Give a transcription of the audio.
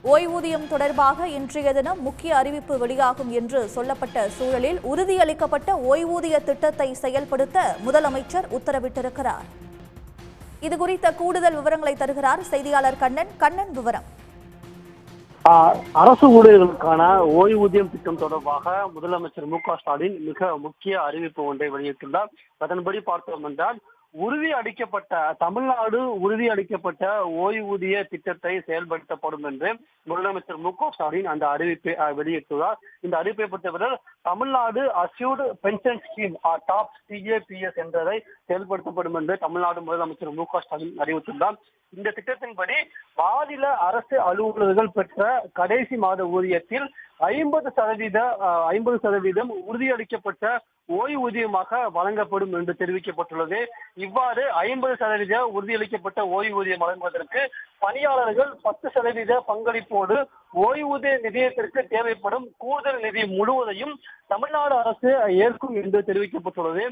ஓய்வூதியம் தொடர்பாக இன்றைய தினம் முக்கிய அறிவிப்பு வெளியாகும் என்று சொல்லப்பட்ட சூழலில் உறுதியளிக்கப்பட்ட ஓய்வூதிய திட்டத்தை செயல்படுத்த முதலமைச்சர் உத்தரவிட்டிருக்கிறார். இதுகுறித்த கூடுதல் விவரங்களை தருகிறார் செய்தியாளர் கண்ணன். கண்ணன், விவரம். அரசு ஊழியர்களுக்கான ஓய்வூதியம் திட்டம் தொடர்பாக முதலமைச்சர் மு.க.ஸ்டாலின் மிக முக்கிய அறிவிப்பு ஒன்றை வெளியிட்டுள்ளார். அதன்படி பார்த்தோம் என்றால் தமிழ்நாடு உறுதியளிக்கப்பட்ட ஓய்வூதிய திட்டத்தை செயல்படுத்தப்படும் என்று முதலமைச்சர் மு.க.ஸ்டாலின் அந்த அறிவிப்பை வெளியிட்டுள்ளார். இந்த அறிவிப்பை பொறுத்தவரை Tamil Nadu assured pension scheme top TAPS என்றதை செயல்படுத்தப்படும் என்று தமிழ்நாடு முதலமைச்சர் மு.க.ஸ்டாலின் அறிவித்துள்ளார். இந்த திட்டத்தின்படி மாநில அரசு அலுவலர்கள் பெற்ற கடைசி மாத ஊதியத்தில் 50% உறுதியளிக்கப்பட்ட ஓய்வூதியமாக வழங்கப்படும் என்று தெரிவிக்கப்பட்டுள்ளது. இவ்வாறு 50% உறுதியளிக்கப்பட்ட ஓய்வூதியம் வழங்குவதற்கு பணியாளர்கள் 10% பங்களிப்போடு ஓய்வூதிய நிதியத்திற்கு தேவைப்படும் கூடுதல் நிதி முழுவதையும் தமிழ்நாடு அரசு ஏற்கும் என்று தெரிவிக்கப்பட்டுள்ளது.